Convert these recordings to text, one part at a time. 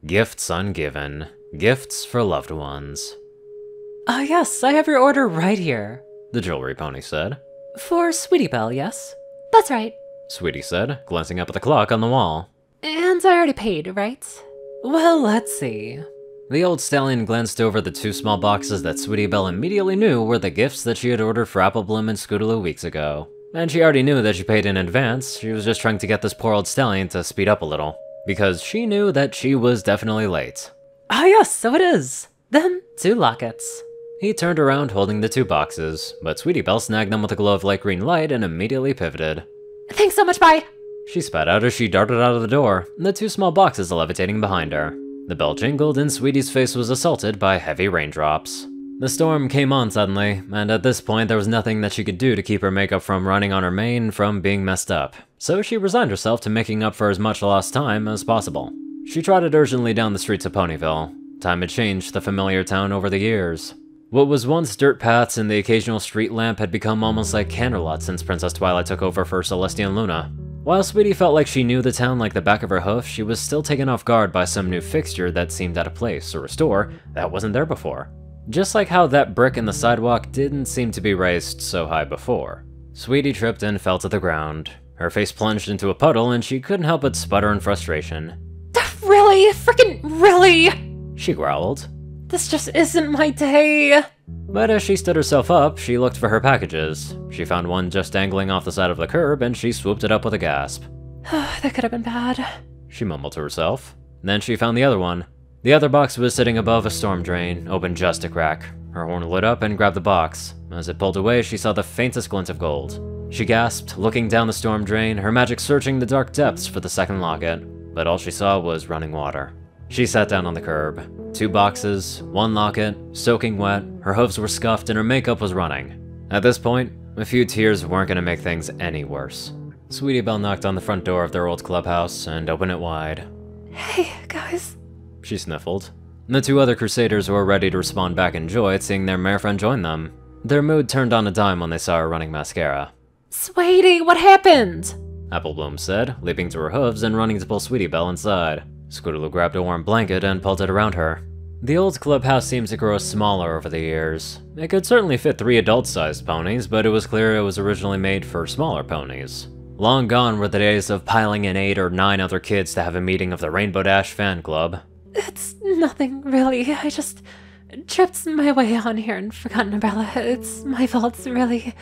Gifts Ungiven. Gifts for loved ones. Ah, yes, I have your order right here. The jewelry pony said. For Sweetie Belle, yes? That's right. Sweetie said, glancing up at the clock on the wall. And I already paid, right? Well, let's see. The old stallion glanced over the 2 small boxes that Sweetie Belle immediately knew were the gifts that she had ordered for Applebloom and Scootaloo weeks ago. And she already knew that she paid in advance. She was just trying to get this poor old stallion to speed up a little, because she knew that she was definitely late. Ah, yes, so it is. Then 2 lockets. He turned around holding the 2 boxes, but Sweetie Belle snagged them with a glow of light green light and immediately pivoted. Thanks so much, bye! She spat out as she darted out of the door, the 2 small boxes levitating behind her. The bell jingled and Sweetie's face was assaulted by heavy raindrops. The storm came on suddenly, and at this point there was nothing that she could do to keep her makeup from running on her mane from being messed up, so she resigned herself to making up for as much lost time as possible. She trotted urgently down the streets of Ponyville. Time had changed the familiar town over the years. What was once dirt paths and the occasional street lamp had become almost like candlelight since Princess Twilight took over for Celestian Luna. While Sweetie felt like she knew the town like the back of her hoof, she was still taken off guard by some new fixture that seemed out of place, or a store that wasn't there before. Just like how that brick in the sidewalk didn't seem to be raised so high before. Sweetie tripped and fell to the ground. Her face plunged into a puddle and she couldn't help but sputter in frustration. Really? Frickin' really? She growled. This just isn't my day. But as she stood herself up, she looked for her packages. She found one just dangling off the side of the curb and she swooped it up with a gasp. That could have been bad. She mumbled to herself. Then she found the other one. The other box was sitting above a storm drain, open just a crack. Her horn lit up and grabbed the box. As it pulled away, she saw the faintest glint of gold. She gasped, looking down the storm drain, her magic searching the dark depths for the second locket. But all she saw was running water. She sat down on the curb. 2 boxes, 1 locket, soaking wet, her hooves were scuffed and her makeup was running. At this point, a few tears weren't gonna make things any worse. Sweetie Belle knocked on the front door of their old clubhouse and opened it wide. Hey, guys. She sniffled. The 2 other Crusaders were ready to respond back in joy at seeing their mare friend join them. Their mood turned on a dime when they saw her running mascara. Sweetie, what happened? Applebloom said, leaping to her hooves and running to pull Sweetie Belle inside. Scootaloo grabbed a warm blanket and pulled it around her. The old clubhouse seemed to grow smaller over the years. It could certainly fit 3 adult-sized ponies, but it was clear it was originally made for smaller ponies. Long gone were the days of piling in 8 or 9 other kids to have a meeting of the Rainbow Dash fan club. It's nothing, really. I just tripped my way on here and forgot Umbrella. It's my fault, really.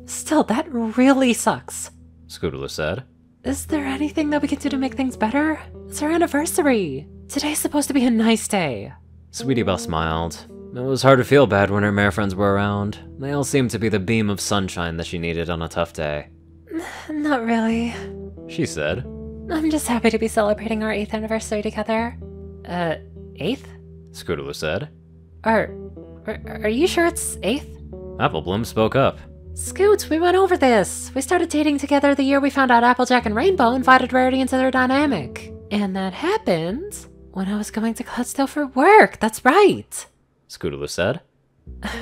Still, that really sucks. Scootaloo said. Is there anything that we can do to make things better? It's our anniversary. Today's supposed to be a nice day. Sweetie Belle smiled. It was hard to feel bad when her mare friends were around. They all seemed to be the beam of sunshine that she needed on a tough day. Not really. She said. I'm just happy to be celebrating our 8th anniversary together. 8th? Scootaloo said. Are you sure it's 8th? Applebloom spoke up. Scoot, we went over this. We started dating together the year we found out Applejack and Rainbow invited Rarity into their dynamic. And that happened when I was going to Cloudsdale for work. That's right. Scootaloo said.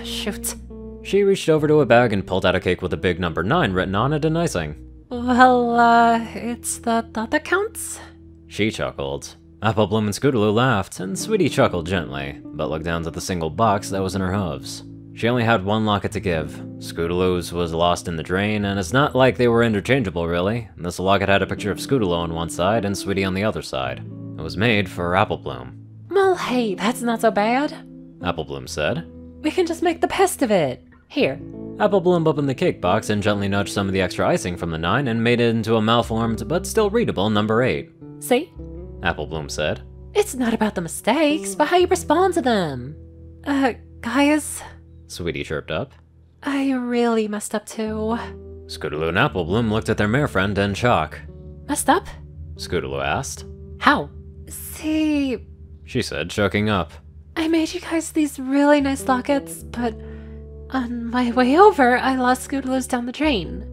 Shoot. She reached over to a bag and pulled out a cake with a big number 9 written on it and icing. Well, it's the thought that counts. She chuckled. Applebloom and Scootaloo laughed, and Sweetie chuckled gently, but looked down to the single box that was in her hooves. She only had 1 locket to give. Scootaloo's was lost in the drain, and it's not like they were interchangeable, really. This locket had a picture of Scootaloo on one side and Sweetie on the other side. It was made for Applebloom. Well, hey, that's not so bad. Applebloom said. We can just make the best of it. Here. Applebloom opened the cake box and gently nudged some of the extra icing from the 9 and made it into a malformed but still readable number 8. See? Applebloom said. It's not about the mistakes, but how you respond to them. Guys? Sweetie chirped up. I really messed up too. Scootaloo and Applebloom looked at their mare friend in shock. Messed up? Scootaloo asked. How? See, She said, choking up. I made you guys these really nice lockets, but on my way over, I lost Scootaloo's down the drain.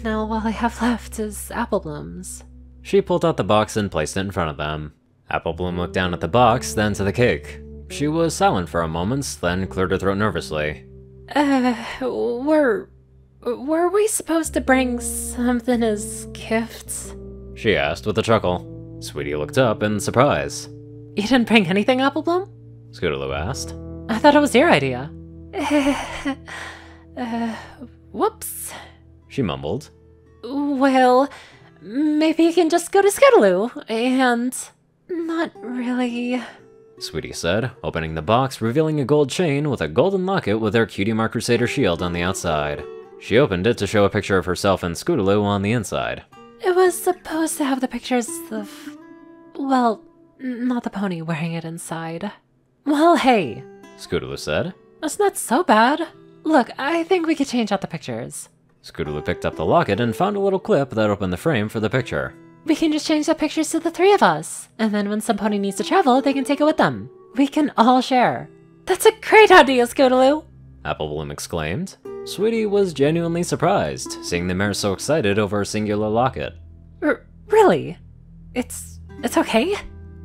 Now all I have left is Applebloom's. She pulled out the box and placed it in front of them. Applebloom looked down at the box, then to the cake. She was silent for a moment, then cleared her throat nervously. Were we supposed to bring something as gifts? She asked with a chuckle. Sweetie looked up in surprise. You didn't bring anything, Apple Bloom? Scootaloo asked. I thought it was your idea. Whoops. She mumbled. Well, maybe you can just go to Scootaloo and... Not really... Sweetie said, opening the box, revealing a gold chain with a golden locket with her Cutie Mark Crusader shield on the outside. She opened it to show a picture of herself and Scootaloo on the inside. It was supposed to have the pictures of... Well, not the pony wearing it inside. Well, hey. Scootaloo said. That's not so bad. Look, I think we could change out the pictures. Scootaloo picked up the locket and found a little clip that opened the frame for the picture. We can just change the pictures to the three of us, and then when some pony needs to travel, they can take it with them. We can all share. That's a great idea, Scootaloo! Apple Bloom exclaimed. Sweetie was genuinely surprised, seeing the mare so excited over a singular locket. Really? It's okay?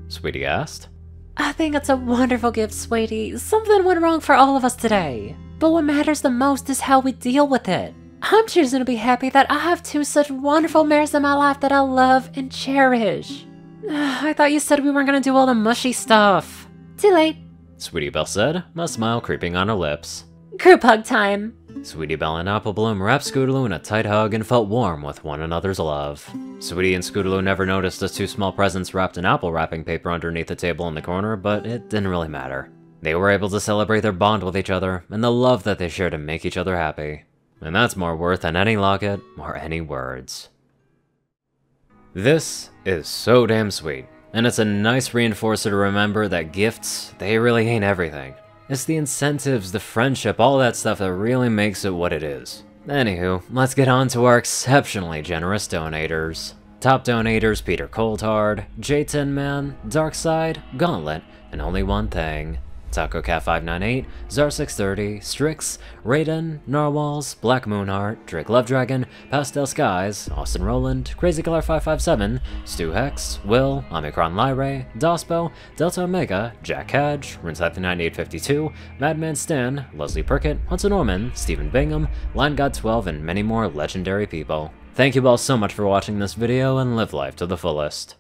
Sweetie asked. I think it's a wonderful gift, Sweetie. Something went wrong for all of us today. But what matters the most is how we deal with it. I'm choosing to be happy that I have two such wonderful mares in my life that I love and cherish. I thought you said we weren't gonna do all the mushy stuff. Too late. Sweetie Belle said, a smile creeping on her lips. Group hug time. Sweetie Belle and Apple Bloom wrapped Scootaloo in a tight hug and felt warm with one another's love. Sweetie and Scootaloo never noticed the two small presents wrapped in apple wrapping paper underneath the table in the corner, but it didn't really matter. They were able to celebrate their bond with each other and the love that they shared to make each other happy. And that's more worth than any locket or any words. This is so damn sweet, and it's a nice reinforcer to remember that gifts, they really ain't everything. It's the incentives, the friendship, all that stuff that really makes it what it is. Anywho, let's get on to our exceptionally generous donators. Top donators Peter Coulthard, J10 Man, Darkside, Gauntlet, and Only One Thing. TacoCat598, Zar630, Strix, Rayden, Narwhals, Blackmoonheart, Drake Lovedragon, Pastel Skies, Austin Roland, CrazyColor557, Stu Hex, Will, Omicron Lyre, Dospo, Delta Omega, Jack Hadge, Rincypher9852, Madman Stan, Leslie Prickett, Hudson Norman, Stephen Bingham, LineGod12, and many more legendary people. Thank you all so much for watching this video, and live life to the fullest.